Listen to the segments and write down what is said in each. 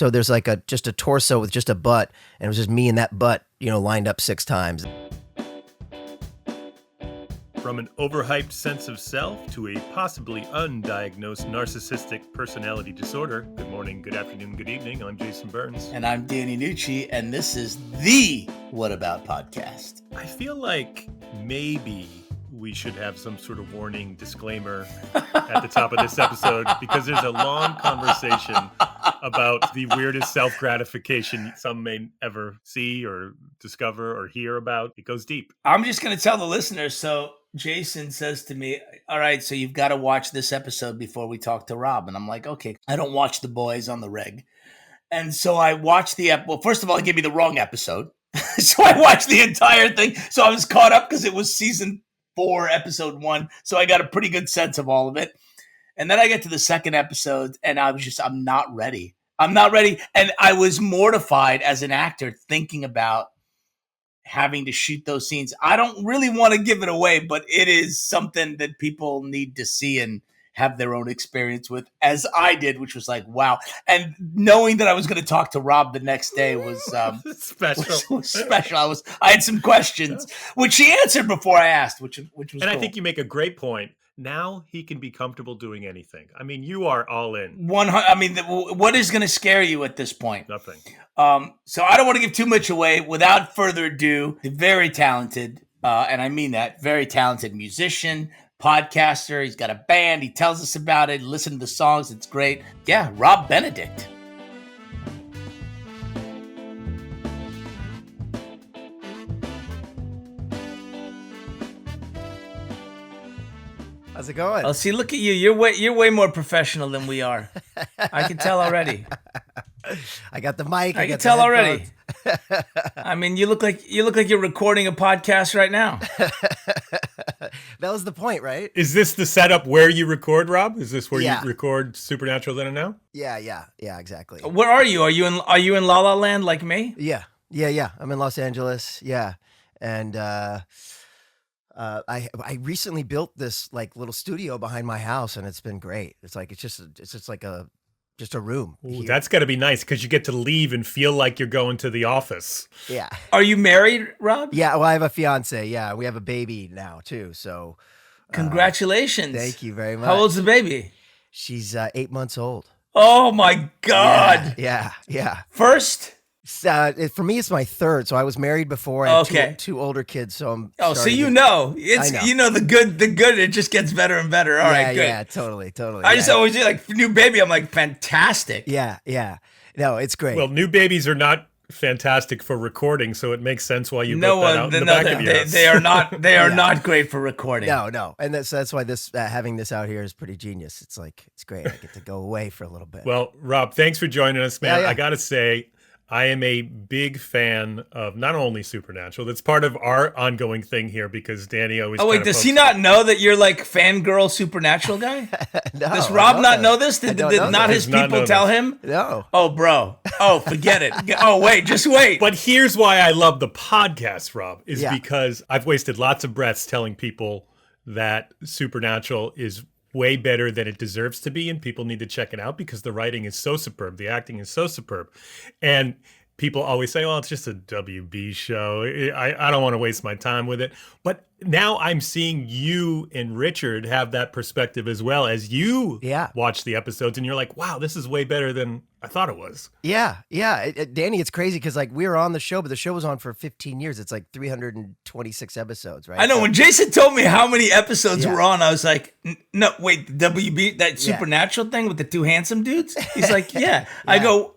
So there's like just a torso with just a butt, and it was just me and that butt, lined up 6 times. From an overhyped sense of self to a possibly undiagnosed narcissistic personality disorder. Good morning, good afternoon, good evening. I'm Jason Burns. And I'm Danny Nucci, and this is the What About Podcast. I feel like maybe we should have some sort of warning disclaimer at the top of this episode because there's a long conversation about the weirdest self-gratification some may ever see or discover or hear about. It goes deep. I'm just going to tell the listeners. So Jason says to me, all right, so you've got to watch this episode before we talk to Rob. And I'm like, okay, I don't watch The Boys on the reg. And so I watched well, first of all, he gave me the wrong episode. So I watched the entire thing. So I was caught up because it was season 4, episode 1. So I got a pretty good sense of all of it. And then I get to the second episode and I'm not ready. I'm not ready. And I was mortified as an actor thinking about having to shoot those scenes. I don't really want to give it away, but it is something that people need to see and have their own experience with, as I did, which was like, wow. And knowing that I was going to talk to Rob the next day was special. Was special. I had some questions, which he answered before I asked, which was and cool. I think you make a great point. Now he can be comfortable doing anything. I mean, you are all in. What is going to scare you at this point? Nothing. So I don't want to give too much away. Without further ado, the very talented, and I mean that, very talented musician, podcaster. He's got a band. He tells us about it. Listen to the songs. It's great. Yeah, Rob Benedict. How's it going? Oh, see, look at you. You're way more professional than we are. I can tell already. I got the mic. I can tell already. I mean, you look like you're recording a podcast right now. That was the point, right? Is this the setup where you record, Rob? Is this where Yeah. you record Supernatural Then and Now? Yeah, exactly. Where are you? Are you in La La Land like me? Yeah. I'm in Los Angeles. Yeah, and I recently built this like little studio behind my house, and it's been great. It's just like a room. Ooh, that's got to be nice because you get to leave and feel like you're going to the office. Yeah. Are you married, Rob? Yeah. Well, I have a fiance. Yeah, we have a baby now too. So, Congratulations. Thank you very much. How old's the baby? She's 8 months old. Oh my God. Yeah. First? For me, it's my third. So I was married before. I had two older kids. So I'm. Oh, so I know the good. It just gets better and better. All right, good. Yeah, totally. I just always do like new baby. I'm like fantastic. Yeah. No, it's great. Well, new babies are not fantastic for recording, so it makes sense why you put that out in the back of your house. They are not. They are not great for recording. No, and that's why this having this out here is pretty genius. It's great. I get to go away for a little bit. Well, Rob, thanks for joining us, man. Yeah. I gotta say, I am a big fan of not only Supernatural. That's part of our ongoing thing here because Danny always. Oh wait, does he not know that you're like fangirl Supernatural guy? No, does Rob not know this? Did not his people tell him? No. Oh, bro. Oh, forget it. Oh, wait, just wait. But here's why I love the podcast, Rob, is because I've wasted lots of breaths telling people that Supernatural is way better than it deserves to be, and people need to check it out because the writing is so superb, the acting is so superb, and people always say, "Oh, it's just a WB show. I don't want to waste my time with it." But now I'm seeing you and Richard have that perspective as well as you watch the episodes, and you're like, "Wow, this is way better than I thought it was." Yeah. Danny, it's crazy because like we were on the show, but the show was on for 15 years. It's like 326 episodes, right? I know. When Jason told me how many episodes were on, I was like, "No, wait, WB, that Supernatural thing with the 2 handsome dudes?" He's like, "Yeah." I go,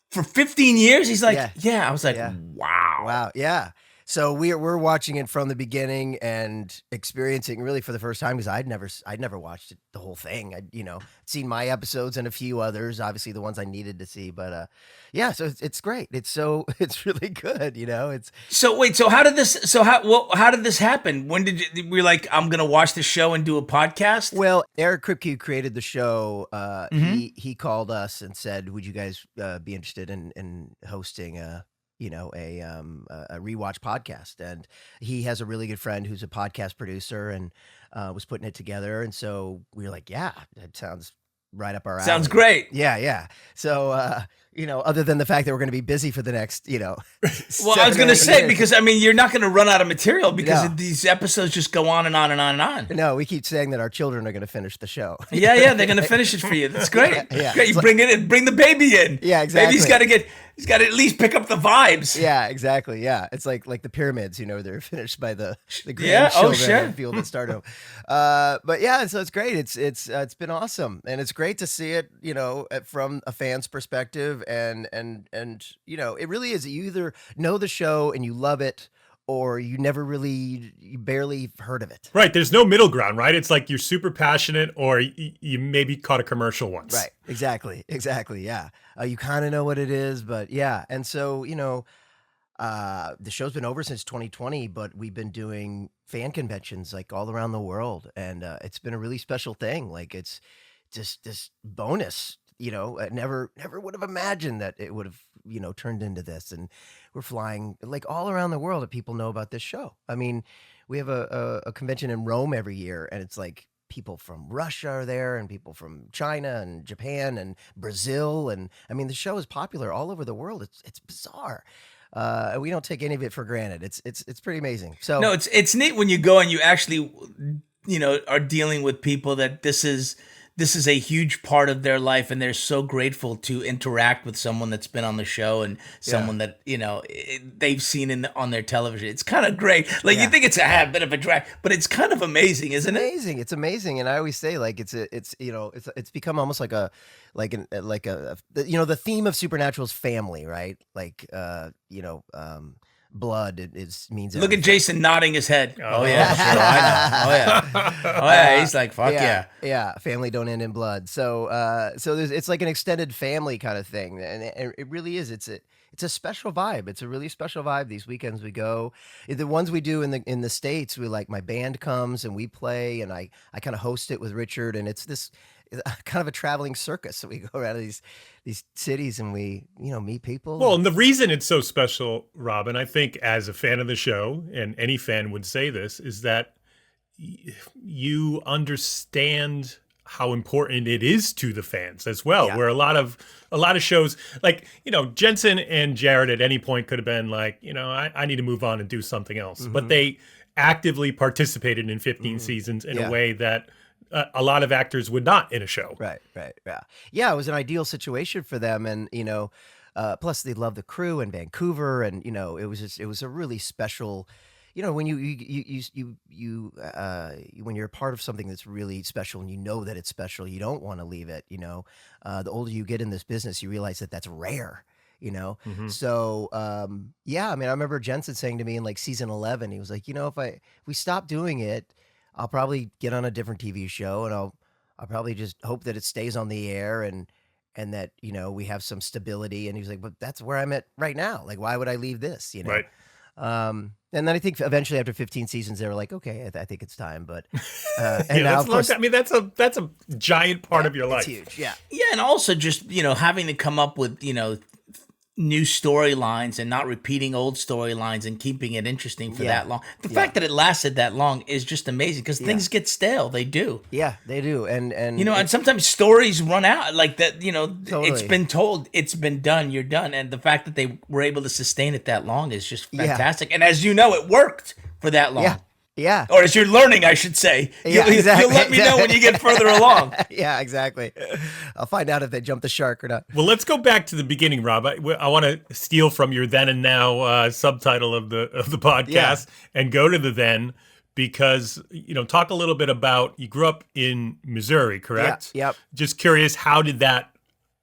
"For 15 years?" He's like, yeah. I was like, wow. Yeah. So we're watching it from the beginning and experiencing really for the first time because I'd never watched it, the whole thing. I'd seen my episodes and a few others, obviously the ones I needed to see. But so it's great. It's really good. It's so wait. So how did this happen? When did we like? I'm gonna watch the show and do a podcast. Well, Eric Kripke, who created the show, he called us and said, "Would you guys be interested in hosting a rewatch podcast?" And he has a really good friend who's a podcast producer and was putting it together. And so we were like, yeah, that sounds right up our alley. Sounds great. Yeah. So, other than the fact that we're going to be busy for the next, well, I was going to say, because I mean, you're not going to run out of material because these episodes just go on and on and on and on. No, we keep saying that our children are going to finish the show. Yeah, they're going to finish it for you. That's great. Yeah. Great. You bring it in, bring the baby in. Yeah, exactly. Baby's got to at least pick up the vibes. Yeah, exactly. Yeah, it's like the pyramids. They're finished by the grandchildren and people that started them. But yeah, so it's great. It's been awesome, and it's great to see it. From a fan's perspective, and it really is. You either know the show and you love it, or you barely heard of it. Right. There's no middle ground, right? It's like you're super passionate, or you maybe caught a commercial once. Right. Exactly. Yeah. You kind of know what it is, but yeah. And so, the show's been over since 2020, but we've been doing fan conventions like all around the world. And it's been a really special thing. Like, it's just this bonus. I never would have imagined that it would have, turned into this. And we're flying like all around the world that people know about this show. I mean, we have a convention in Rome every year, and it's like people from Russia are there, and people from China and Japan and Brazil. And I mean, the show is popular all over the world. It's bizarre. We don't take any of it for granted. It's pretty amazing. So no, it's neat when you go and you actually, are dealing with people that this is a huge part of their life, and they're so grateful to interact with someone that's been on the show and someone that they've seen on their television. It's kind of great. Like you think it's a bit of a drag, but it's kind of amazing, isn't it? It's amazing, and I always say like it's become almost like the theme of Supernatural is family, right? Like blood means look everything. at Jason nodding his head. Oh yeah, sure, I know. Oh yeah, he's like fuck yeah. Family don't end in blood. So it's like an extended family kind of thing, and it really is. It's a special vibe. It's a really special vibe. These weekends we go, the ones we do in the States, we like my band comes and we play, and I kind of host it with Richard, and it's this kind of a traveling circus. So we go around to these cities and we meet people. Well, and the reason it's so special, Rob, and I think as a fan of the show, and any fan would say this, is that you understand how important it is to the fans as well. Where a lot of shows, like Jensen and Jared at any point could have been like, I need to move on and do something else, but they actively participated in 15 seasons in a way that a lot of actors would not in a show. Right. Yeah, it was an ideal situation for them, and plus they love the crew in Vancouver, and it was a really special. When when you're a part of something that's really special and you know that it's special, you don't want to leave it. The older you get in this business, you realize that that's rare. So I mean, I remember Jensen saying to me in like season 11, he was like, if we stop doing it, I'll probably get on a different TV show, and I'll probably just hope that it stays on the air and that we have some stability. And he was like, but that's where I'm at right now. Like, why would I leave this? Right. And then I think eventually after 15 seasons, they were like, okay, I think it's time. But and now, of course, I mean, that's a giant part of your life. It's huge. Yeah. Yeah, and also just having to come up with new storylines and not repeating old storylines and keeping it interesting for that long. The fact that it lasted that long is just amazing, because things get stale. They do. Yeah, they do. And and sometimes stories run out like that. Totally. It's been told, it's been done, you're done. And the fact that they were able to sustain it that long is just fantastic. And as you know, it worked for that long. Yeah. Or as you're learning, I should say. Yeah, exactly. You'll let me know when you get further along. Yeah, exactly. I'll find out if they jump the shark or not. Well, let's go back to the beginning, Rob. I want to steal from your then and now subtitle of the podcast and go to the then, because, talk a little bit about, you grew up in Missouri, correct? Yep. Just curious, how did that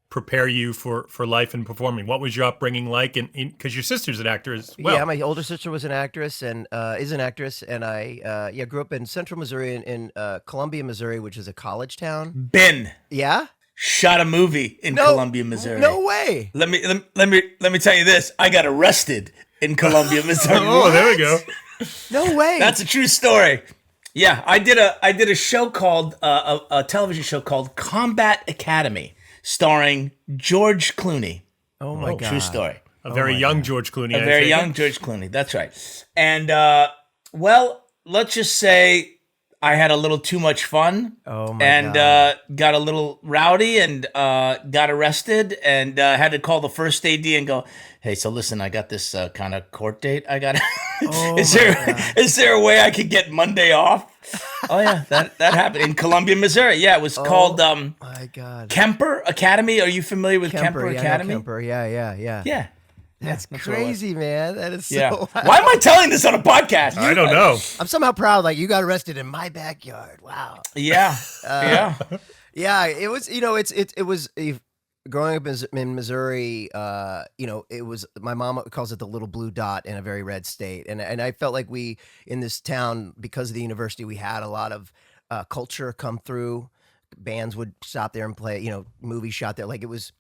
prepare you for life and performing? What was your upbringing like? And because your sister's an actor as well. Yeah, my older sister was an actress and is an actress, and I grew up in Central Missouri in Columbia, Missouri, which is a college town. Ben. Yeah. Shot a movie in Columbia, Missouri. No way. Let me tell you this. I got arrested in Columbia, Missouri. Oh, there we go. No way. That's a true story. Yeah, I did a show called a television show called Combat Academy, starring George Clooney. Oh my God. True story. A very young George Clooney. A very young George Clooney. That's right. And let's just say I had a little too much fun. Oh my and God. got a little rowdy and got arrested and had to call the first AD and go, hey, so listen, I got this kind of court date. I got. Oh is my there God. is there a way I could get Monday off? Oh yeah, that happened in Columbia, Missouri. Yeah, it was called My God. Kemper Academy. Are you familiar with Kemper Yeah, no, Academy? Kemper. Yeah. Yeah. That's what it was. crazy, man. That is so Yeah. wild. Why am I telling this on a podcast? I don't know. I'm somehow proud. Like, you got arrested in my backyard. Wow. Yeah. Yeah. Yeah, it was. It was. Growing up in Missouri, it was, my mom calls it the little blue dot in a very red state, and I felt like we in this town, because of the university, we had a lot of culture come through. Bands would stop there and play. Movies shot there. Like, it was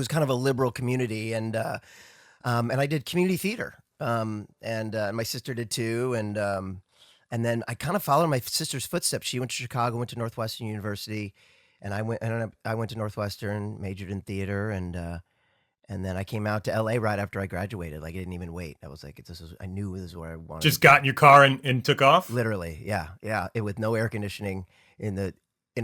kind of a liberal community, and I did community theater, and my sister did too, and then I kind of followed my sister's footsteps. She went to Chicago, went to Northwestern University, and I went to Northwestern, majored in theater, and then I came out to LA right after I graduated. Like, I didn't even wait. I was like, I knew this is where I wanted. Just got in your car and took off? Literally, yeah. With no air conditioning in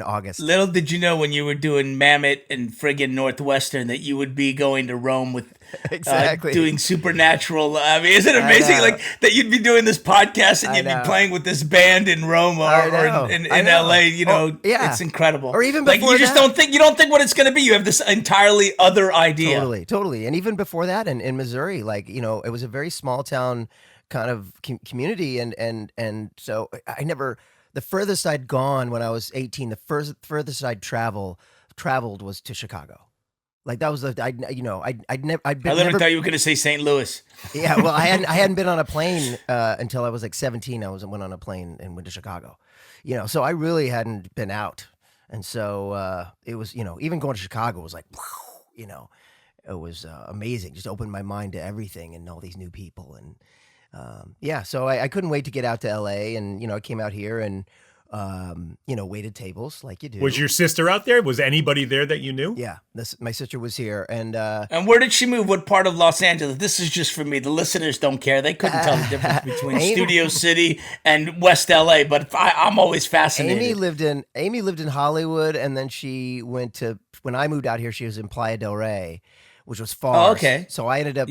August. Little did you know when you were doing Mammoth and friggin' Northwestern that you would be going to Rome with Exactly. doing Supernatural. I mean, isn't it amazing like that you'd be doing this podcast and you'd be playing with this band in Rome or in LA, yeah. It's incredible. Or even like before you just that. you don't think what it's going to be. You have this entirely other idea. Totally. And even before that in Missouri, like, it was a very small town kind of community. And so I never, the furthest I'd gone when I was 18, the furthest I'd traveled was to Chicago. Like, that was I'd never, I literally thought you were going to say St. Louis. Yeah. Well, I hadn't been on a plane until I was like 17. I went on a plane and went to Chicago, so I really hadn't been out. And so it was, even going to Chicago was like, wow, it was amazing. Just opened my mind to everything and all these new people. And so I couldn't wait to get out to LA. And, I came out here and, waited tables like you do. Was your sister out there? Was anybody there that you knew? Yeah. My sister was here. And where did she move? What part of Los Angeles? This is just for me. The listeners don't care. They couldn't tell the difference between Studio City and West LA, but I'm always fascinated. Amy lived in Hollywood, and then she went to, when I moved out here, she was in Playa del Rey, which was far. Oh, okay. So I ended up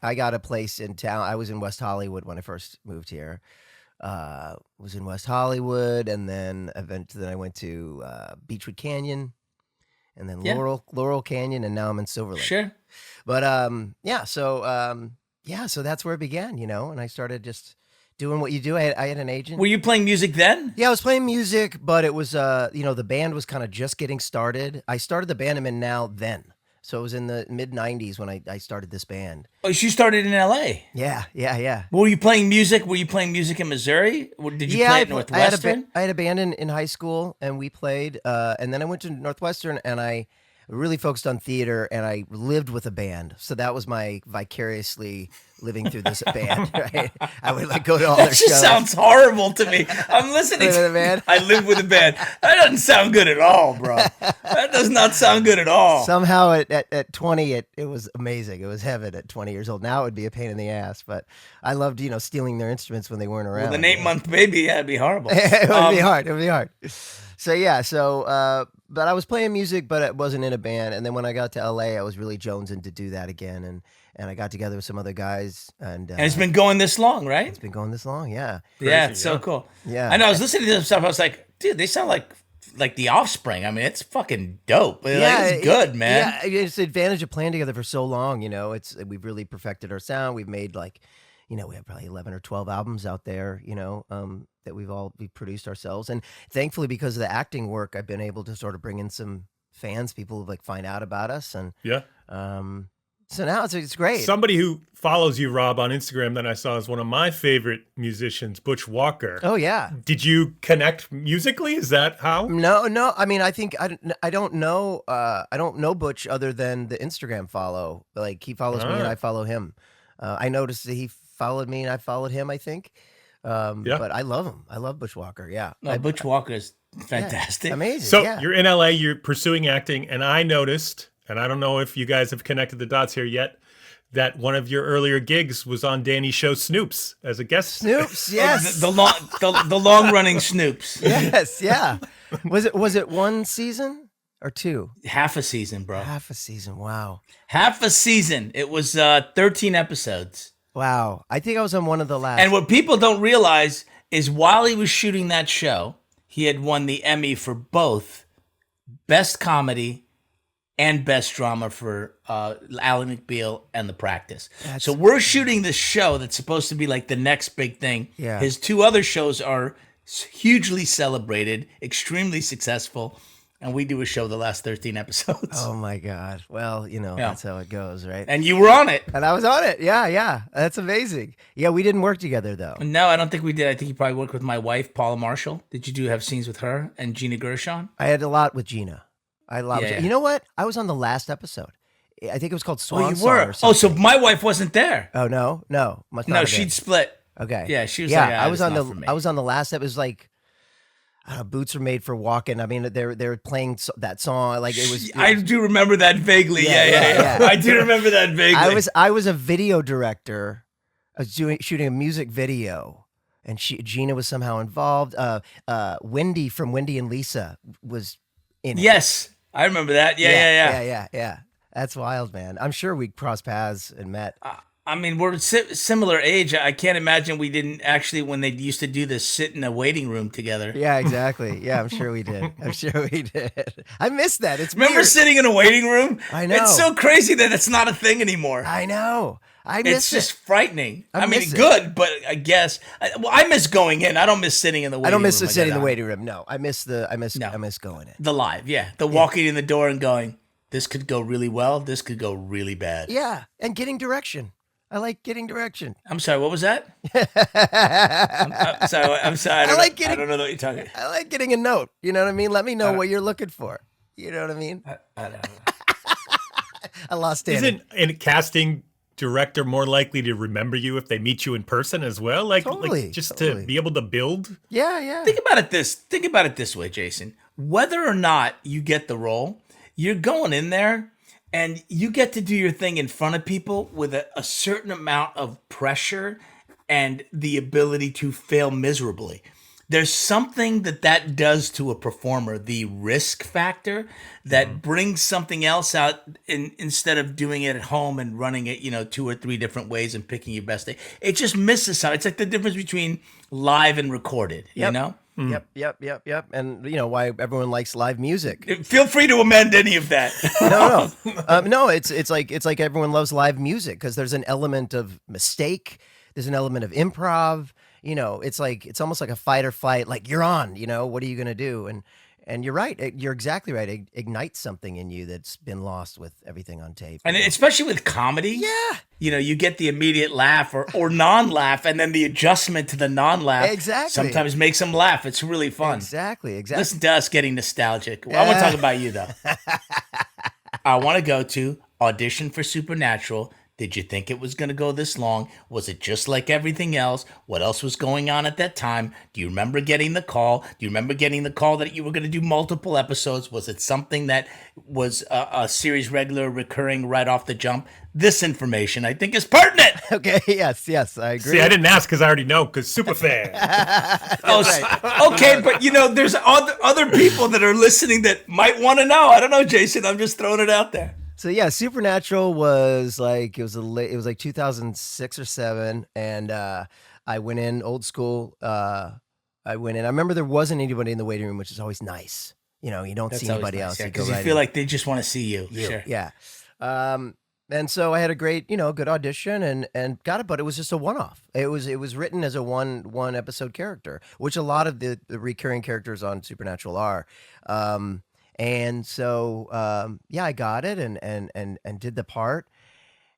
I got a place in town. I was in West Hollywood when I first moved here. Was in West Hollywood, and then eventually I went to Beechwood Canyon, and then Laurel Canyon, and now I'm in Silver Lake. Sure. But so that's where it began, and I started just doing what you do. I had an agent. Were you playing music then? Yeah, I was playing music, but it was the band was kind of just getting started. I started the band I'm in now then. So it was in the mid 90s when I started this band. Oh, you started in LA. Yeah. Were you playing music? Were you playing music in Missouri? Did you play at Northwestern? I had a band in high school, and we played. And then I went to Northwestern, and I really focused on theater, and I lived with a band. So that was my vicariously living through this band, right? I would go to all their shows. That just sounds horrible to me. I'm listening Live with a band? I live with a band. That doesn't sound good at all, bro. That does not sound good at all. Somehow at 20, it was amazing. It was heaven at 20 years old. Now it would be a pain in the ass, but I loved, stealing their instruments when they weren't around. With an 8-month baby, it'd be horrible. It would be hard. It would be hard. So, but I was playing music, but it wasn't in a band. And then when I got to LA, I was really jonesing to do that again. And I got together with some other guys. And it's been going this long, right? It's been going this long, yeah. Yeah, it's so cool. Yeah. I know, I was listening to them stuff. I was like, dude, they sound like The Offspring. I mean, it's fucking dope. Yeah, it's good, man. Yeah, it's the advantage of playing together for so long, we've really perfected our sound. We've made we have probably 11 or 12 albums out there, that we've produced ourselves. And thankfully, because of the acting work, I've been able to sort of bring in some fans, people who find out about us. And so now it's great. Somebody who follows you, Rob, on Instagram that I saw is one of my favorite musicians, Butch Walker. Oh, yeah. Did you connect musically? Is that how? No. I mean, I think I don't know. I don't know Butch other than the Instagram follow. Like, he follows me and I follow him. I noticed that he followed me and I followed him, I think. But I love him. I love Butch Walker. Yeah. No, Butch Walker is fantastic. Amazing. So you're in LA, you're pursuing acting, and I noticed and I don't know if you guys have connected the dots here yet, that one of your earlier gigs was on Danny's show Snoops as a guest. Snoops, yes. The long running Snoops. Yes, yeah. Was it one season or two? Half a season, bro. Half a season. Wow. Half a season. It was 13 episodes. Wow. I think I was on one of the last. And what people don't realize is while he was shooting that show, he had won the Emmy for both Best Comedy and Best Drama for Ally McBeal and The Practice. So we're shooting this show that's supposed to be like the next big thing. Yeah. His two other shows are hugely celebrated, extremely successful, and we do a show the last 13 episodes. Oh my God. Well, that's how it goes, right? And you were on it. And I was on it. Yeah. That's amazing. Yeah, we didn't work together though. No, I don't think we did. I think you probably worked with my wife, Paula Marshall. Did you have scenes with her and Gina Gershon? I had a lot with Gina. Yeah. You know what? I was on the last episode. I think it was called Swan. Oh, you Song were. or something. So my wife wasn't there. Oh no. Must not No, have she'd been. split. Okay. Yeah, she was yeah, like, I was on not for me." I was on the last. It was like, boots are made for walking. I mean, they're playing that song. Like it was. I do remember that vaguely. Yeah. I do remember that vaguely. I was a video director. I was shooting a music video, and Gina was somehow involved. Wendy from Wendy and Lisa was in it. Yes, I remember that. Yeah. That's wild, man. I'm sure we crossed paths and met. I mean, we're similar age. I can't imagine we didn't actually, when they used to do this, sit in a waiting room together. Yeah, exactly. Yeah, I'm sure we did. I miss that. Remember weird. sitting in a waiting room? I know. It's so crazy that it's not a thing anymore. I know. I miss It's just it. frightening. I mean, miss it. good, but I guess I miss going in. I don't miss sitting in the waiting room. I don't miss like sitting in that. the waiting room. No, I miss going in. The live, yeah. The walking in the door and going, this could go really well. This could go really bad. Yeah, and getting direction. I like getting direction. I'm sorry, what was that? I'm sorry. I don't know what you're talking. I like getting a note. You know what I mean? Let me know what you're looking for. You know what I mean? I don't know. I lost it. Isn't a casting director more likely to remember you if they meet you in person as well? Totally, to be able to build? Yeah. Think about it this way, Jason. Whether or not you get the role, you're going in there and you get to do your thing in front of people with a certain amount of pressure and the ability to fail miserably. There's something that does to a performer, the risk factor that brings something else out instead of doing it at home and running it, 2 or 3 different ways and picking your best day. It just misses out. It's like the difference between live and recorded, you know? Yep. And why everyone likes live music. Feel free to amend any of that. No. It's like everyone loves live music because there's an element of mistake. There's an element of improv. It's almost like a fight or flight. Like you're on. What are you gonna do? And you're right. You're exactly right. It ignites something in you that's been lost with everything on tape. And especially with comedy. Yeah. You get the immediate laugh or non-laugh, and then the adjustment to the non-laugh Exactly. sometimes makes them laugh. It's really fun. Exactly. Listen to us getting nostalgic. Well, I want to talk about you, though. I want to go to audition for Supernatural. Did you think it was going to go this long? Was it just like everything else? What else was going on at that time? Do you remember getting the call? Do you remember getting the call that you were going to do multiple episodes? Was it something that was a series regular recurring right off the jump? This information, I think, is pertinent. Okay. Yes. I agree. See, I didn't ask because I already know because super fan. Okay, but there's other people that are listening that might want to know. I don't know, Jason. I'm just throwing it out there. So yeah, Supernatural was like it was like 2006 or 7, and I went in old school. I went in. I remember there wasn't anybody in the waiting room, which is always nice. You don't see anybody else. Because you feel like they just want to see you. Sure. Yeah. And so I had a great, good audition and got it, but it was just a one-off. It was written as a one episode character, which a lot of the recurring characters on Supernatural are. And so, I got it and did the part.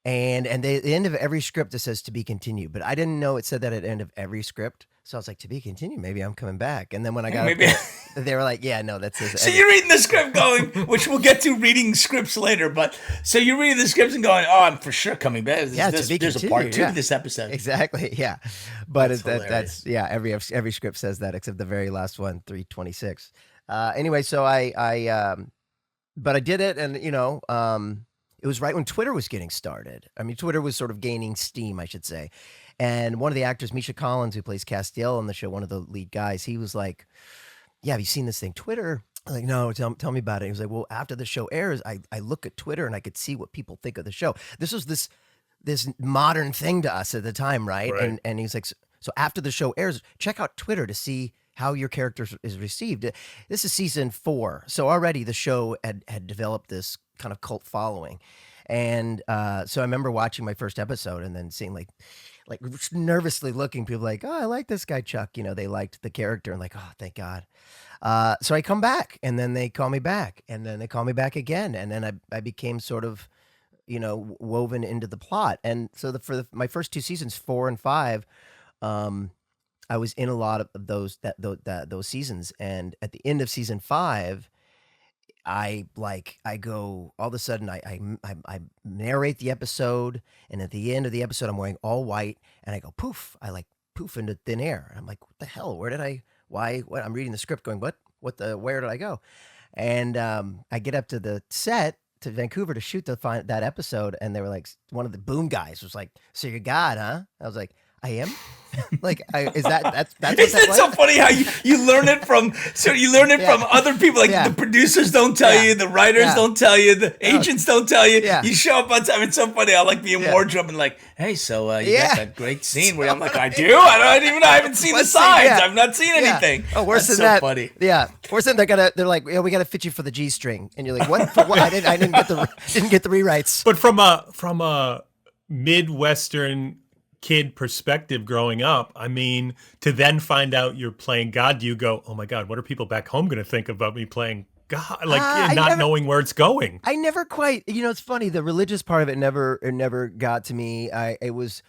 And the end of every script, it says to be continued, but I didn't know it said that at the end of every script. So I was like, to be continued, maybe I'm coming back. And then when I got up there, they were like, yeah, no, that says. So you're reading the script going, which we'll get to reading scripts later, but so you're reading the scripts and going, oh, I'm for sure coming back. There's a part 2 to this episode. Exactly. Yeah. But That's every script says that except the very last one, 326. Anyway, so I but I did it, and it was right when Twitter was getting started. I mean, Twitter was sort of gaining steam, I should say. And one of the actors, Misha Collins, who plays Castiel on the show, one of the lead guys, he was like, "Yeah, have you seen this thing, Twitter?" I'm like, "No, tell me about it." He was like, "Well, after the show airs, I look at Twitter and I could see what people think of the show." This was this modern thing to us at the time, right? Right. And he's like, "So after the show airs, check out Twitter to see how your character is received." This is season 4, so already the show had developed this kind of cult following. And so I remember watching my first episode and then seeing like nervously looking people like, "Oh, I like this guy Chuck." They liked the character and like, "Oh, thank God." So I come back and then they call me back and then they call me back again. And then I became sort of, woven into the plot. And so my first 2 seasons, 4 and 5, um, I was in a lot of those seasons. And at the end of season 5, I go all of a sudden I narrate the episode, and at the end of the episode I'm wearing all white and I go poof, I like poof into thin air. I'm like, what the hell? Where did I why what I'm reading the script going, where did I go? And I get up to the set to Vancouver to shoot that episode, and they were like, one of the boom guys was like, "So you're God, huh?" I was like, "I am." Like, that's what Isn't that it was? so funny how you learn it from Yeah. from other people? Like Yeah. the producers don't tell Yeah. you, the writers Yeah. don't tell you, the agents don't tell you. Yeah. You show up on time. It's so funny. I like being Yeah. wardrobe and like, "Hey, so you Yeah. got that great scene where I'm like, I do. I don't even know. I haven't seen the Let's see, signs. yeah. I've not seen Yeah. anything." Oh, worse That's than so that. funny. Yeah, worse than they're like, "Yeah, we got to fit you for the G string," and you're like, "What? For what? I didn't get the rewrites." But from a Midwestern kid perspective growing up, I mean, to then find out you're playing God, do you go, "Oh my God, what are people back home going to think about me playing God?" Like, not knowing where it's going. I never quite. It's funny. The religious part of it never got to me. It was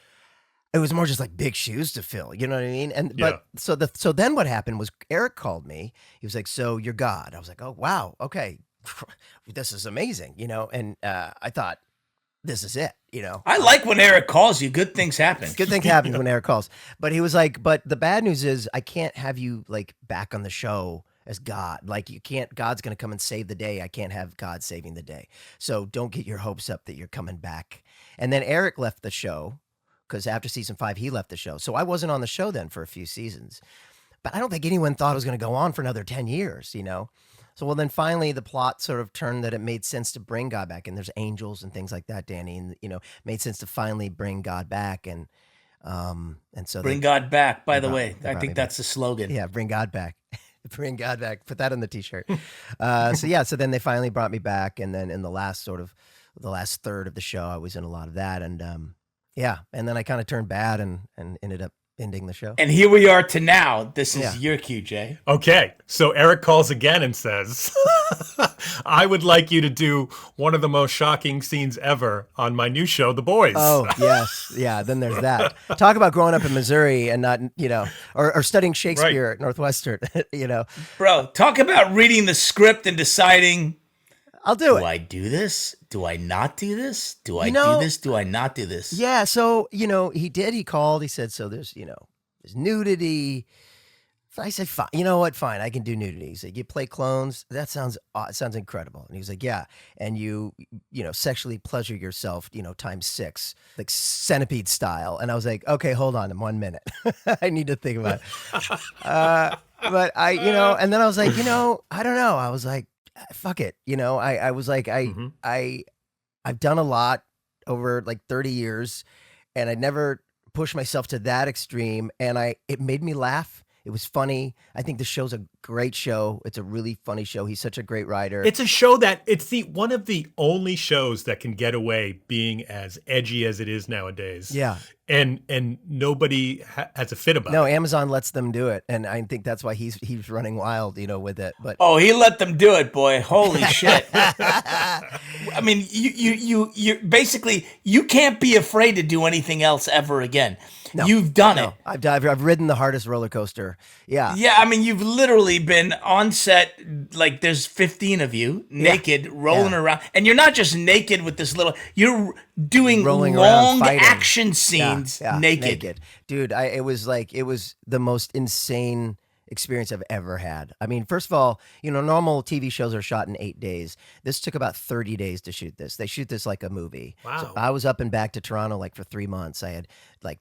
more just like big shoes to fill. You know what I mean? And but so then what happened was Eric called me. He was like, "So you're God." I was like, "Oh wow, okay, this is amazing." And I thought, this is it. I like when Eric calls you. Good things happen. Good thing happens when Eric calls. But he was like, "But the bad news is I can't have you like back on the show as God. Like you can't, God's going to come and save the day. I can't have God saving the day. So don't get your hopes up that you're coming back." And then Eric left the show because after season 5, he left the show. So I wasn't on the show then for a few seasons. But I don't think anyone thought it was going to go on for another 10 years, So, well, then finally the plot sort of turned that it made sense to bring God back. And there's angels and things like that, Danny. And, made sense to finally bring God back. And so Bring God back. By the brought- way, they I brought think me that's the slogan. yeah, bring God back. Bring God back. Put that on the t-shirt. So then they finally brought me back. And then in the last third of the show, I was in a lot of that. And and then I kind of turned bad and ended up ending the show. And here we are to now. This is Yeah. your cue, Jay. Okay, so Eric calls again and says, "I would like you to do one of the most shocking scenes ever on my new show, The Boys." Oh, yes. Yeah, then there's that. Talk about growing up in Missouri and not, or studying Shakespeare at Northwestern, Bro, talk about reading the script and deciding, I'll do do it. I do this? Do I not do this? Do I know- do this? Do I not do this? Yeah, so, he called, he said, "So there's nudity." I said, "Fine, you know what? Fine, I can do nudity." He said, "You play clones? That sounds incredible." And he was like, "Yeah, and you sexually pleasure yourself, times 6, like centipede style." And I was like, "Okay, hold on 1 minute. I need to think about it." But and then I was like, I don't know. I was like, fuck it. I was like, I've done a lot over like 30 years, and I never pushed myself to that extreme. And it made me laugh. It was funny. I think the show's a great show. It's a really funny show. He's such a great writer. It's a show that it's one of the only shows that can get away being as edgy as it is nowadays. Yeah. And nobody has a fit about No, it. Amazon lets them do it, and I think that's why he's running wild, with it. But Oh, he let them do it, boy. Holy shit. I mean, you basically, you can't be afraid to do anything else ever again. No, You've done it. I've ridden the hardest roller coaster. Yeah. Yeah, I mean, you've literally been on set, like there's 15 of you, naked, rolling around. And you're not just naked with this little, you're doing Rolling around, long fighting. action scenes naked. Dude. It was the most insane experience I've ever had. I mean, first of all, normal TV shows are shot in 8 days. This took about 30 days to shoot this. They shoot this like a movie. Wow. So I was up and back to Toronto like for 3 months. I had like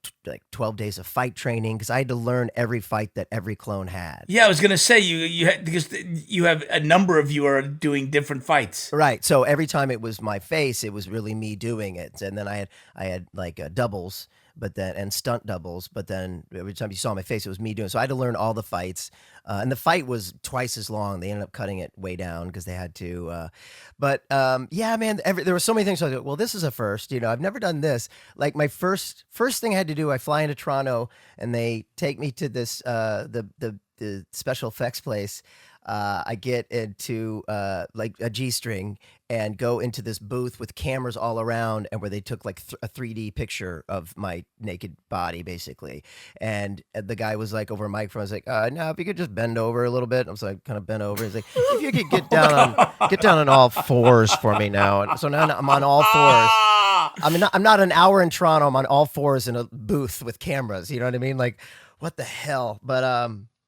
12 days of fight training because I had to learn every fight that every clone had. Yeah, I was gonna say you had, because you have a number of you are doing different fights. Right. So every time it was my face, it was really me doing it. And then I had like doubles, and stunt doubles, but then every time you saw my face, it was me doing it. So I had to learn all the fights. And the fight was twice as long. They ended up cutting it way down because they had to. Yeah, man, there were so many things. I was like, well, this is a first. I've never done this. Like my first thing I had to do, I fly into Toronto and they take me to this the special effects place. I get into like a G-string and go into this booth with cameras all around, and where they took like a 3D picture of my naked body, basically. And the guy was like over a microphone. I was like, "No, if you could just bend over a little bit." I was like, kind of bent over. He's like, "If you could get down on all fours for me now." And so now I'm on all fours. I'm not an hour in Toronto. I'm on all fours in a booth with cameras. You know what I mean? Like, what the hell? But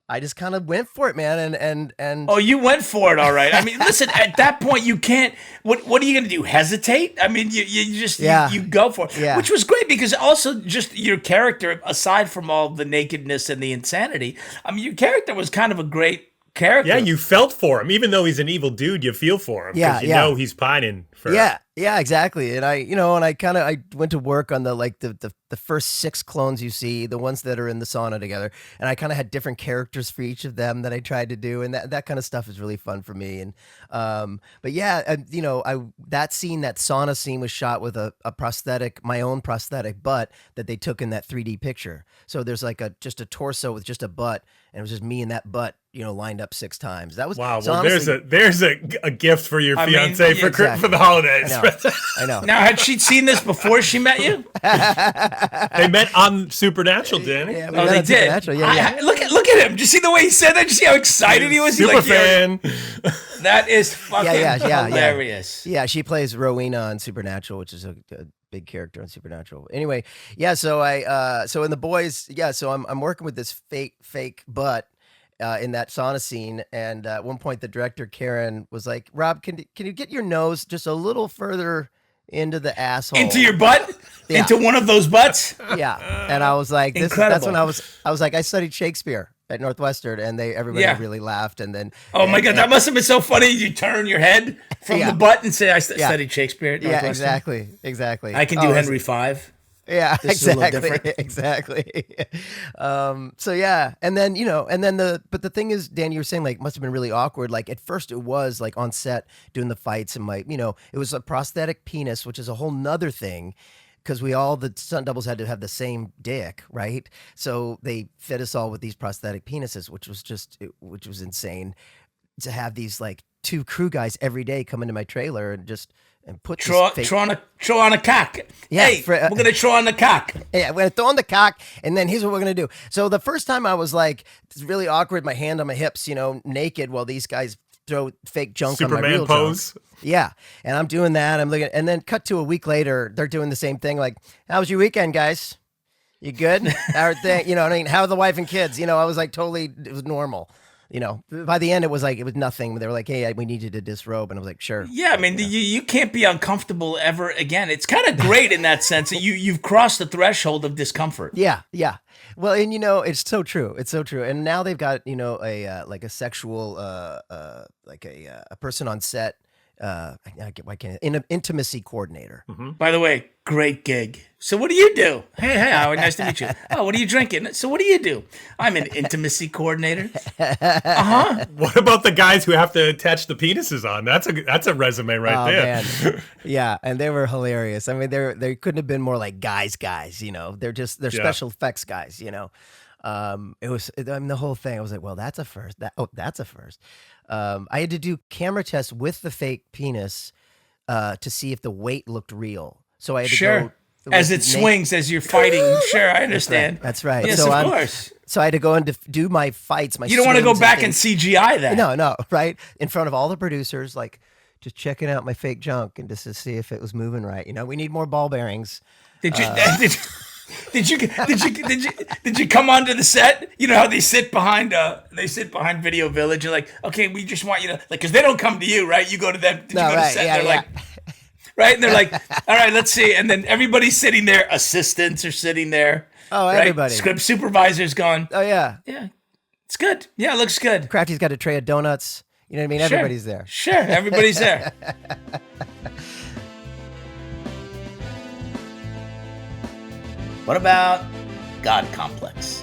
I just kind of went for it, man, and Oh, you went for it, all right. I mean, listen, at that point, you can't. What are you going to do? Hesitate? I mean, you just you go for it, which was great because also just your character, aside from all the nakedness and the insanity, I mean, your character was kind of a great character. Yeah, you felt for him, even though he's an evil dude. You feel for him because you know he's pining for. Yeah, exactly. And I went to work on the first 6 clones you see, the ones that are in the sauna together, and I kind of had different characters for each of them that I tried to do, and that kind of stuff is really fun for me. And but yeah, that sauna scene was shot with a prosthetic, my own prosthetic butt that they took in that 3D picture. So there's like just a torso with just a butt, and it was just me and that butt, lined up 6 times. That was wow. So well, honestly, there's a gift for your fiance for exactly. the holidays. I know. Now, had she seen this before she met you? They met on Supernatural, Danny. Yeah, Oh, they did. Yeah. Look at him. Did you see the way he said that? Did you see how excited he was? Super fan. That is fucking hilarious. Yeah, she plays Rowena on Supernatural, which is a big character on Supernatural. Anyway, yeah. So so in the boys, so I'm working with this fake butt. In that sauna scene, and at one point the director Karen was like, "Rob, can you get your nose just a little further into the asshole, into your butt, into one of those butts?" Yeah, and I was like, "That's when I was like, I studied Shakespeare at Northwestern, and everybody really laughed, and then oh my god, that must have been so funny. You turn your head from the butt and say, "I studied Shakespeare at Northwestern." Yeah, exactly. I can do Henry V. Yeah, this is a little different. exactly. So yeah, and then but the thing is, Dan, you were saying like must have been really awkward. Like at first it was like on set doing the fights, and it was a prosthetic penis, which is a whole nother thing. Because the stunt doubles had to have the same dick, right? So they fit us all with these prosthetic penises, which was insane to have these like 2 crew guys every day come into my trailer and put throw on a cock. Yeah, hey, we're gonna throw on the cock. Yeah, we're gonna throw on the cock, and then here's what we're gonna do. So the first time I was like, it's really awkward, my hand on my hips, naked, while these guys throw fake junk on my real pose. Junk. Yeah, and I'm doing that. I'm looking, and then cut to a week later, they're doing the same thing. Like, how was your weekend, guys? You good? How are the wife and kids? I was like totally, it was normal. By the end, it was nothing. They were like, "Hey, we need you to disrobe," and I was like, "Sure." Yeah, I mean, you can't be uncomfortable ever again. It's kind of great in that sense that you've crossed the threshold of discomfort. Yeah. Well, and it's so true. It's so true. And now they've got a sexual a person on set. Why can't an intimacy coordinator? Mm-hmm. By the way, great gig. So what do you do? Hey, Howard, nice to meet you. Oh, what are you drinking? So what do you do? I'm an intimacy coordinator. What about the guys who have to attach the penises on? That's a resume right there. Man. Yeah, and they were hilarious. I mean, they couldn't have been more like guys. They're special effects guys. It was the whole thing. I was like, well, that's a first. That's a first. I had to do camera tests with the fake penis to see if the weight looked real. So I had to go as it swings as you're fighting. Sure, I understand. That's right. Yes, of course. So I had to go and do my fights. You don't want to go back and CGI that. No, right in front of all the producers, like just checking out my fake junk and just to see if it was moving right. We need more ball bearings. Did you? Did you come onto the set? You know how they sit behind Video Village. You're like, okay, we just want you to like, because they don't come to you, right? You go to them. Did you go to set? Yeah, they're like, right, and they're like, all right, let's see, and then everybody's sitting there. Assistants are sitting there. Oh, right? everybody. Script supervisor's going. Oh yeah. It's good. Yeah, it looks good. Crafty's got a tray of donuts. You know what I mean? Sure. Everybody's there. Sure, everybody's there. What about God complex?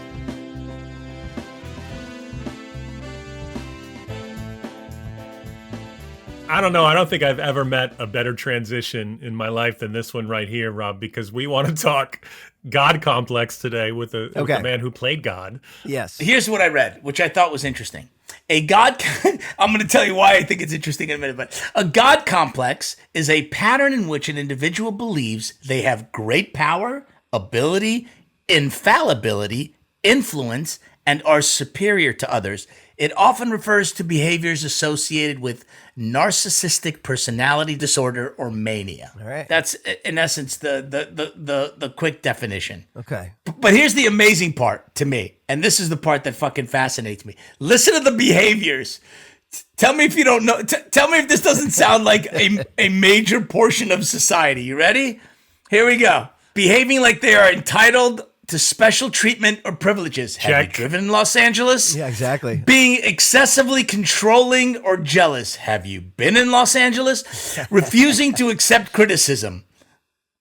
I don't know. I don't think I've ever met a better transition in my life than this one right here, Rob, because we want to talk God complex today with a man who played God. Yes. Here's what I read, which I thought was interesting. A God, I'm going to tell you why I think it's interesting in a minute, but a God complex is a pattern in which an individual believes they have great power, ability, infallibility, influence, and are superior to others. It often refers to behaviors associated with narcissistic personality disorder or mania. All right. That's in essence the quick definition. Okay. But here's the amazing part to me, and this is the part that fucking fascinates me. Listen to the behaviors. Tell me if you don't know. Tell me if this doesn't sound like a major portion of society. You ready? Here we go. Behaving like they are entitled to special treatment or privileges. Check. Have you driven in Los Angeles? Yeah, exactly. Being excessively controlling or jealous. Have you been in Los Angeles? Refusing to accept criticism.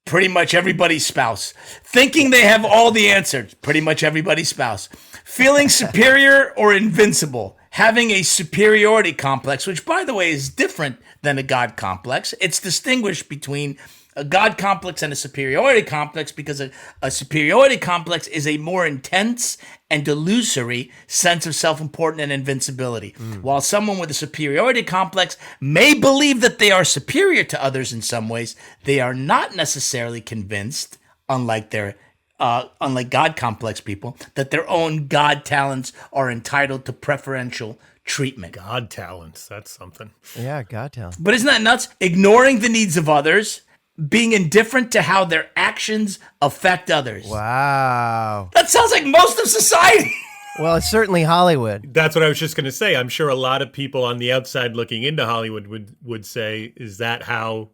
Pretty much everybody's spouse. Thinking they have all the answers. Pretty much everybody's spouse. Feeling superior or invincible. Having a superiority complex, which, by the way, is different than a God complex. It's distinguished between a God complex and a superiority complex because a superiority complex is a more intense and illusory sense of self-importance and invincibility. While someone with a superiority complex may believe that they are superior to others in some ways, they are not necessarily convinced, unlike God complex people, that their own God talents are entitled to preferential treatment. God talents, that's something. Yeah, God talent. But isn't that nuts? Ignoring the needs of others, being indifferent to how their actions affect others. Wow. That sounds like most of society. Well, it's certainly Hollywood. That's what I was just going to say. I'm sure a lot of people on the outside looking into Hollywood would say, is that how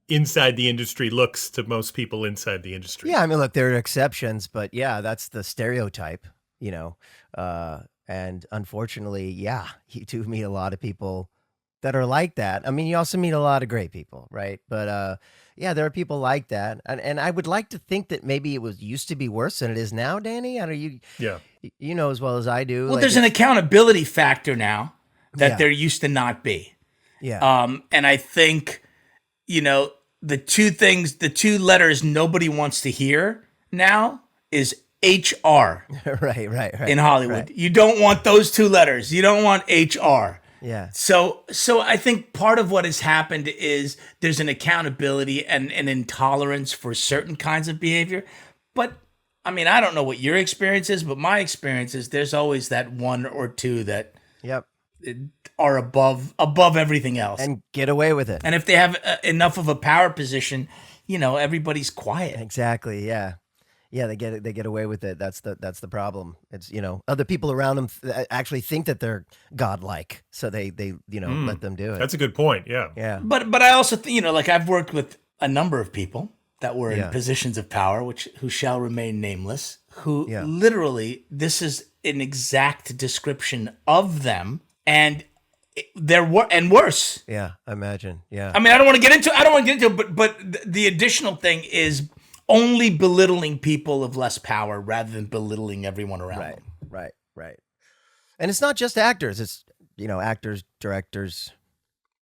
inside the industry looks to most people inside the industry? Yeah, I mean, look, there are exceptions, but yeah, that's the stereotype, and unfortunately, yeah, you do meet a lot of people that are like that. I mean, you also meet a lot of great people, right? But yeah, there are people like that, and I would like to think that maybe it used to be worse than it is now, Danny. I don't you. Yeah. You know as well as I do. Well, there's an accountability factor now that Yeah. there used to not be. Yeah. And I think, the two letters nobody wants to hear now is HR right. in Hollywood. Right. You don't want those two letters. You don't want HR. Yeah. So I think part of what has happened is there's an accountability and an intolerance for certain kinds of behavior. But I mean, I don't know what your experience is, but my experience is there's always that one or two that Yep. are above everything else. And get away with it. And if they have enough of a power position, everybody's quiet. Exactly. Yeah. Yeah, they get away with it. That's the problem. It's other people around them actually think that they're godlike, so they let them do it. That's a good point. Yeah. Yeah. But I also think I've worked with a number of people that were Yeah. in positions of power, who shall remain nameless, who Yeah. literally, this is an exact description of them, and they're worse. Yeah. Imagine. Yeah. I mean, I don't want to get into it, but the additional thing is only belittling people of less power rather than belittling everyone around them. Right. And it's not just actors. It's actors, directors,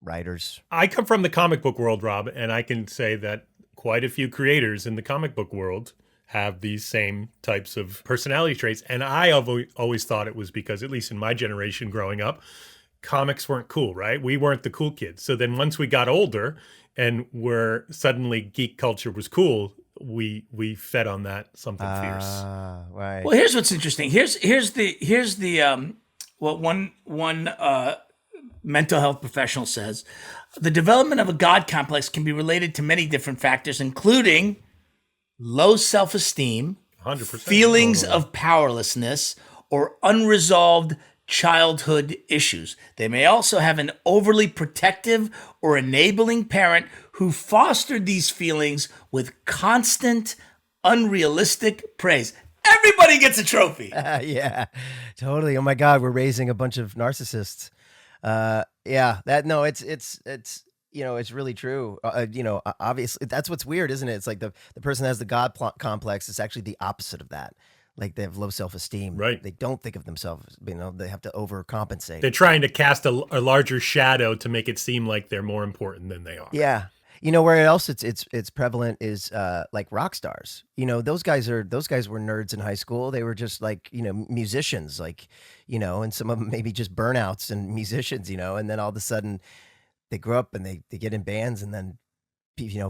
writers. I come from the comic book world, Rob, and I can say that quite a few creators in the comic book world have these same types of personality traits. And I always thought it was because, at least in my generation growing up, comics weren't cool, right? We weren't the cool kids. So then once we got older and where suddenly geek culture was cool, we fed on that something fierce. Right. Well, here's what's interesting. Here's the what one mental health professional says. The development of a God complex can be related to many different factors, including low self-esteem, 100%. feelings Totally. of powerlessness, or unresolved childhood issues. They may also have an overly protective or enabling parent who fostered these feelings with constant, unrealistic praise. Everybody gets a trophy. Yeah, totally. Oh my God, we're raising a bunch of narcissists. Yeah, that no, it's it's really true. Obviously, that's what's weird, isn't it? It's like the person that has the complex. It's actually the opposite of that. Like they have low self-esteem. Right. They don't think of themselves. They have to overcompensate. They're trying to cast a larger shadow to make it seem like they're more important than they are. Yeah. Where else it's prevalent is like rock stars. Those guys were nerds in high school. They were just like, musicians, like, and some of them maybe just burnouts and musicians, and then all of a sudden they grow up and they get in bands, and then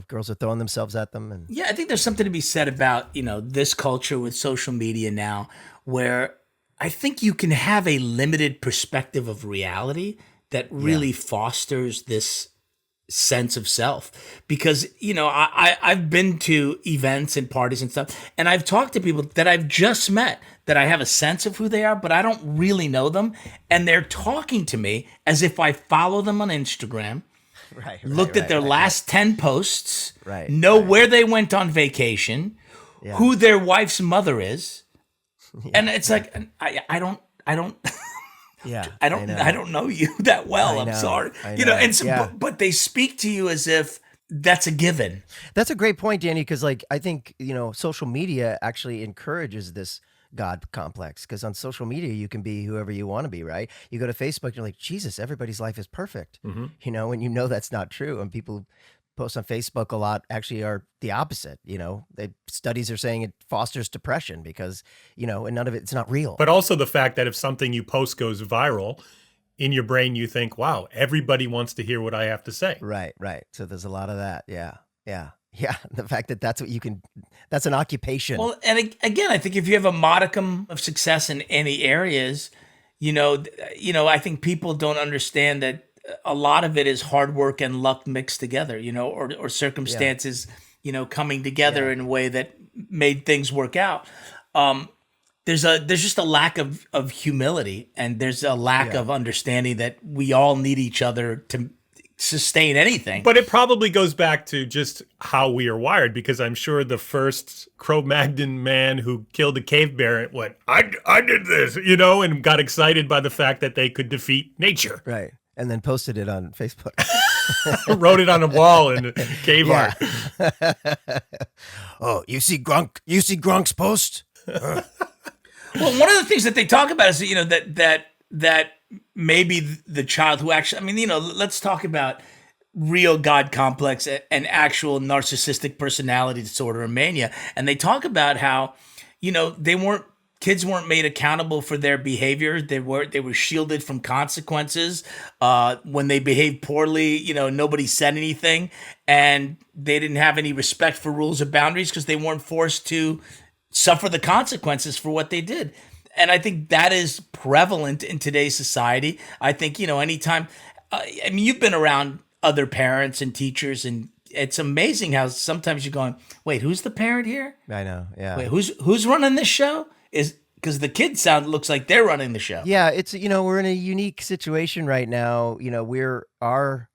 girls are throwing themselves at them. And Yeah, I think there's something to be said about, this culture with social media now, where I think you can have a limited perspective of reality that really fosters this sense of self. Because, I've been to events and parties and stuff, and I've talked to people that I've just met that I have a sense of who they are, but I don't really know them. And they're talking to me as if I follow them on Instagram, looked at their last 10 posts, know where they went on vacation, who their wife's mother is. And it's like, I don't yeah, I don't know you that well. I'm sorry. But they speak to you as if that's a given. That's a great point, Danny, because like I think, social media actually encourages this God complex, because on social media you can be whoever you want to be, right? You go to Facebook, you're like, Jesus, everybody's life is perfect. And that's not true. And people post on Facebook a lot actually are the opposite. Studies are saying it fosters depression because, and none of it's not real. But also the fact that if something you post goes viral, in your brain you think, wow, everybody wants to hear what I have to say. Right. So there's a lot of that. Yeah. The fact that that's an occupation. Well, and again, I think if you have a modicum of success in any areas, I think people don't understand that a lot of it is hard work and luck mixed together, or circumstances, coming together in a way that made things work out. There's just a lack of humility, and there's a lack of understanding that we all need each other to sustain anything. But it probably goes back to just how we are wired, because I'm sure the first Cro-Magnon man who killed a cave bear went, I did this, and got excited by the fact that they could defeat nature. Right. And then posted it on Facebook. Wrote it on a wall in cave art. Oh, you see Grunk's post? Well, one of the things that they talk about is, that maybe the child who actually, let's talk about real God complex and actual narcissistic personality disorder or mania. And they talk about how, kids weren't made accountable for their behavior. They were shielded from consequences. When they behaved poorly, nobody said anything, and they didn't have any respect for rules or boundaries because they weren't forced to suffer the consequences for what they did. And I think that is prevalent in today's society. I think, anytime, you've been around other parents and teachers, and it's amazing how sometimes you're going, wait, who's the parent here? I know. Yeah. Wait, who's running this show? Is because the kids looks like they're running the show. Yeah. It's, we're in a unique situation right now. We're our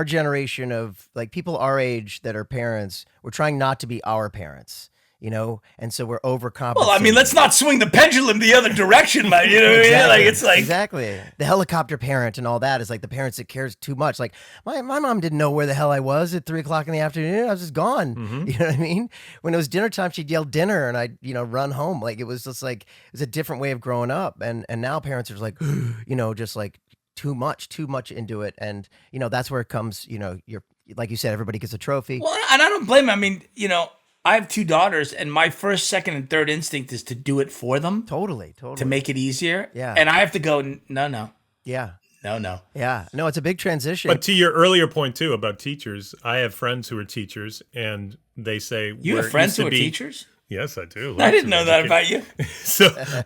generation of like people our age that are parents. We're trying not to be our parents. And so we're overcompensating. Well, let's not swing the pendulum the other direction, man. You know what I mean? Like, it's like exactly the helicopter parent and all that is like the parents that cares too much. Like my mom didn't know where the hell I was at 3:00 in the afternoon. I was just gone. You know what I mean? When it was dinner time, she'd yell dinner, and I'd run home. Like it was just like it was a different way of growing up. And now parents are like, just like too much into it. And that's where it comes. You're like you said, everybody gets a trophy. Well, and I don't blame them. I have 2 daughters, and my first, second, and third instinct is to do it for them. Totally. To make it easier. Yeah. And I have to go, no. Yeah. No. Yeah. No, it's a big transition. But to your earlier point, too, about teachers, I have friends who are teachers, and they say... You have friends who are teachers? Yes, I do. I didn't know that about you.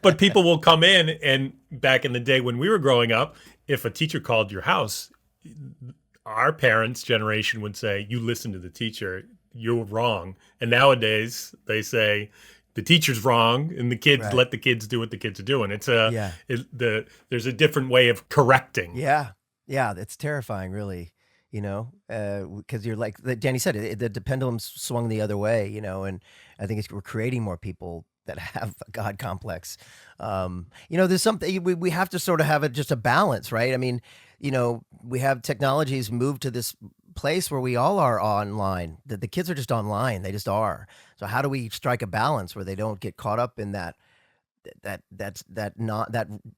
But people will come in, and back in the day when we were growing up, if a teacher called your house, our parents' generation would say, you listen to the teacher. you're wrong. And nowadays they say the teacher's wrong and the kids Right. let the kids do what the kids are doing. Yeah. There's a different way of correcting. Yeah. Yeah. It's terrifying, really, because you're like Danny said, the pendulum's swung the other way, and I think we're creating more people that have a God complex. There's something we have to sort of have just a balance, right? I mean, we have technologies move to this place where we all are online. The kids are just online. They just are. So how do we strike a balance where they don't get caught up in that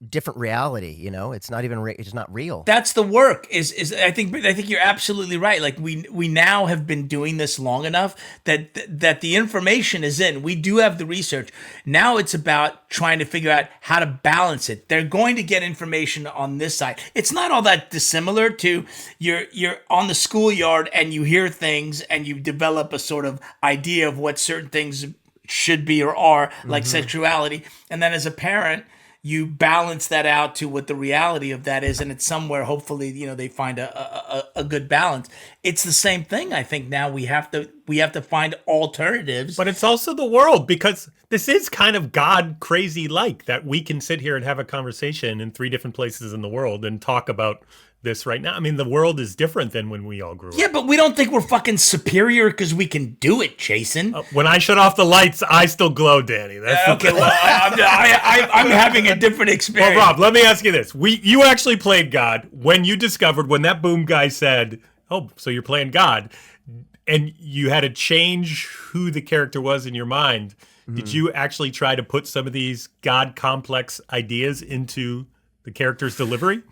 different reality? It's not even it's not real. That's the work. I think you're absolutely right. Like we now have been doing this long enough that the information is in. We do have the research. Now it's about trying to figure out how to balance it. They're going to get information on this side. It's not all that dissimilar to you're on the schoolyard and you hear things and you develop a sort of idea of what certain things should be or are, like sexuality, and then as a parent you balance that out to what the reality of that is, and it's somewhere hopefully they find a good balance. It's the same thing. I think now we have to find alternatives. But it's also the world, because this is kind of God crazy like that we can sit here and have a conversation in 3 different places in the world and talk about this right now. I mean, the world is different than when we all grew up. Yeah, but we don't think we're fucking superior because we can do it, Jason. When I shut off the lights, I still glow, Danny. That's Okay, well, I'm having a different experience. Well, Rob, let me ask you this. You actually played God when you discovered, when that boom guy said, oh, so you're playing God, and you had to change who the character was in your mind. Did you actually try to put some of these God complex ideas into the character's delivery?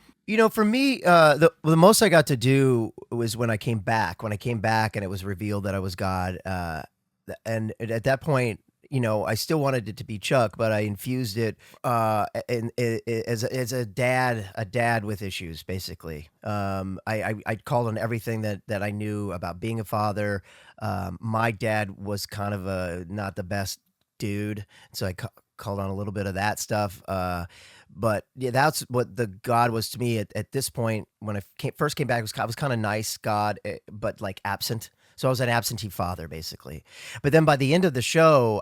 For me, the most I got to do was when I came back. When I came back and it was revealed that I was God, and at that point, I still wanted it to be Chuck, but I infused it as a dad with issues, basically. I called on everything that I knew about being a father. My dad was kind of not the best dude, so I called on a little bit of that stuff. But yeah, that's what the God was to me at this point. When I first came back, I was kind of nice God, but like absent. So I was an absentee father, basically. But then by the end of the show,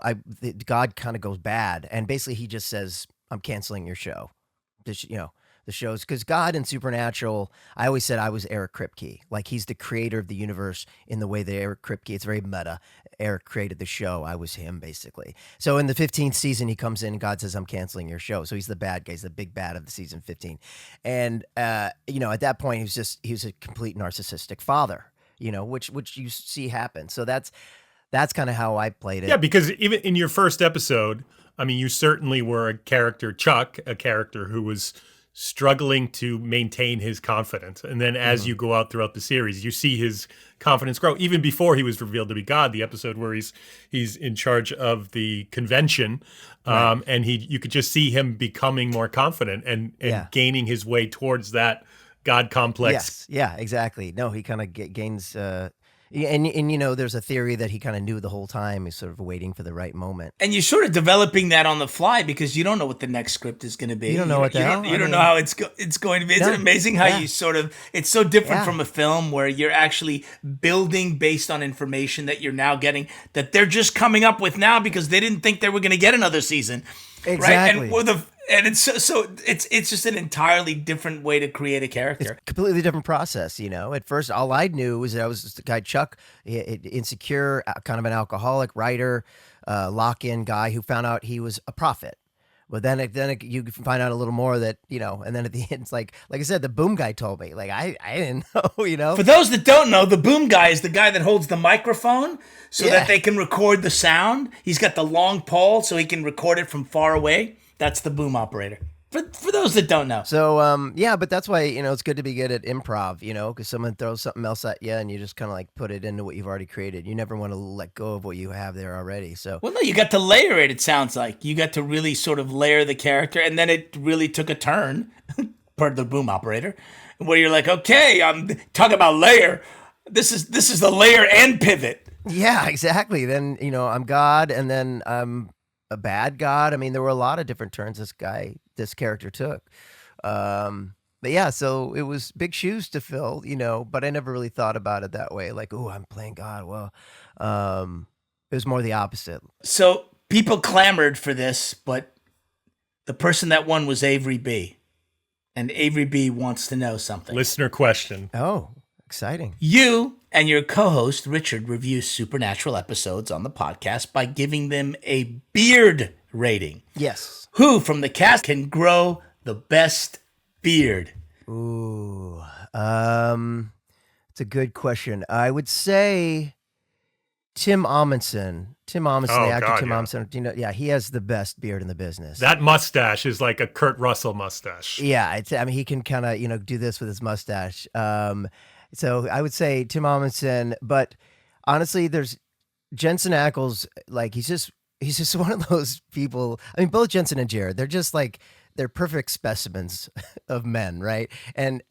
God kind of goes bad, and basically he just says, "I'm canceling your show." The shows, because God and Supernatural, I always said I was Eric Kripke. Like, he's the creator of the universe in the way that Eric Kripke, it's very meta. Eric created the show. I was him, basically. So in the 15th season, he comes in and God says, I'm canceling your show. So he's the bad guy. He's the big bad of the season 15. And, at that point, he was a complete narcissistic father, which you see happen. So that's kind of how I played it. Yeah, because even in your first episode, I mean, you certainly were a character, Chuck, a character who was struggling to maintain his confidence. And then as you go out throughout the series, you see his confidence grow. Even before he was revealed to be God, the episode where he's in charge of the convention, and you could just see him becoming more confident and gaining his way towards that God complex. Yes, yeah, exactly. No, he kind of gains... And there's a theory that he kind of knew the whole time. He's sort of waiting for the right moment. And you're sort of developing that on the fly because you don't know what the next script is going to be. You don't know what the hell. You don't know how it's going to be. It's amazing how you sort of, it's so different from a film where you're actually building based on information that you're now getting, that they're just coming up with now because they didn't think they were going to get another season. Exactly. Right? And it's it's just an entirely different way to create a character. It's a completely different process, At first, all I knew was that I was just the guy Chuck, insecure, kind of an alcoholic writer, lock-in guy who found out he was a prophet. But then you find out a little more that, and then at the end, it's like I said, the boom guy told me. Like, I didn't know, For those that don't know, the boom guy is the guy that holds the microphone so that they can record the sound. He's got the long pole so he can record it from far away. That's the boom operator. For those that don't know. So, but that's why, it's good to be good at improv, because someone throws something else at you and you just kind of like put it into what you've already created. You never want to let go of what you have there already. So, well, no, you got to layer it, it sounds like. You got to really sort of layer the character, and then it really took a turn, per the boom operator, where you're like, okay, I'm talking about layer. This is the layer and pivot. Yeah, exactly. Then, I'm God, and then I'm a bad God. I mean, there were a lot of different turns this character took. But yeah, so it was big shoes to fill, but I never really thought about it that way. Like, oh, I'm playing God. Well, It was more the opposite. So people clamored for this, but the person that won was Avery B. And Avery B wants to know something. Listener question. Oh, exciting. You and your co-host Richard review supernatural episodes on the podcast by giving them a beard rating. Yes. Who from the cast can grow the best beard? Ooh, it's a good question. I would say Tim Amundsen. Tim Amundsen, the actor God, Tim yeah. Amundsen. You know, yeah, he has the best beard in the business. That mustache is like a Kurt Russell mustache. Yeah, I mean, he can kind of do this with his mustache. So I would say Tim Amundsen, but honestly, there's Jensen Ackles. Like he's just one of those people. I mean, both Jensen and Jared, they're perfect specimens of men, right? And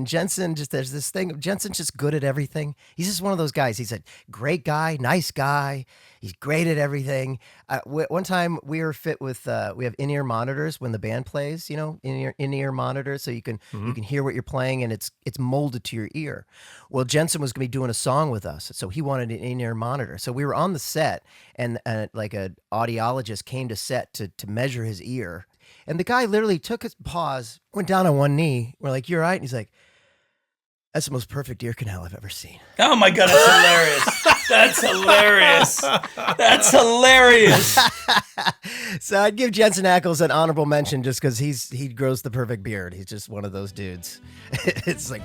Jensen, just there's this thing. Jensen's just good at everything. He's just one of those guys. He's a great guy, nice guy. He's great at everything. One time we were fit with we have in-ear monitors when the band plays. In-ear monitors, so you can hear what you're playing, and it's molded to your ear. Well, Jensen was going to be doing a song with us, so he wanted an in-ear monitor. So we were on the set, and like an audiologist came to set to measure his ear. And the guy literally took his pause, went down on one knee. We're like, "You're right." And he's like, "That's the most perfect ear canal I've ever seen." Oh my God, that's hilarious. That's hilarious. So I'd give Jensen Ackles an honorable mention just because he grows the perfect beard. He's just one of those dudes. It's like,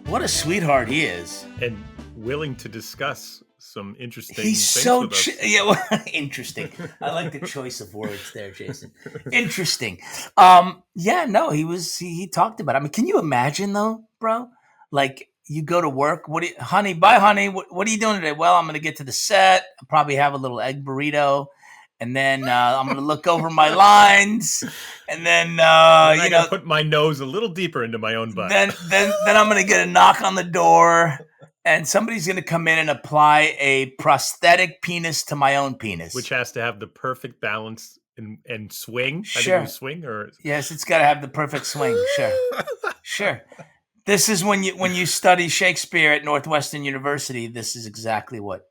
What a sweetheart he is. And willing to discuss some interesting He's things so with us. interesting. I like the choice of words there, Jason. Interesting. He talked about it. I mean, can you imagine though, bro? Like you go to work, honey, bye honey. What are you doing today? Well, I'm going to get to the set. I'll probably have a little egg burrito. And then I'm going to look over my lines. And then, I gotta put my nose a little deeper into my own butt. Then I'm going to get a knock on the door. And somebody's going to come in and apply a prosthetic penis to my own penis. Which has to have the perfect balance and swing. Sure. I think swing or... Yes, it's got to have the perfect swing. Sure. Sure. This is when you study Shakespeare at Northwestern University, this is exactly what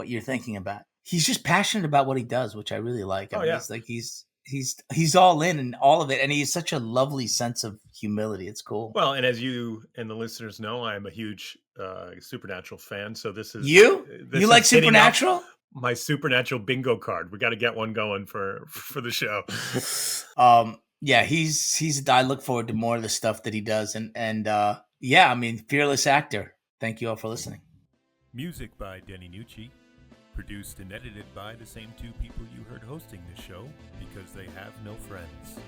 you're thinking about. He's just passionate about what he does, which I really like. I mean, yeah. It's like he's all in and all of it. And he has such a lovely sense of humility. It's cool. Well, and as you and the listeners know, I'm a huge Supernatural fan. So this is... You like Supernatural? My Supernatural bingo card. We got to get one going for the show. Yeah, I look forward to more of the stuff that he does. And I mean, fearless actor. Thank you all for listening. Music by Denny Nucci. Produced and edited by the same two people you heard hosting the show because they have no friends.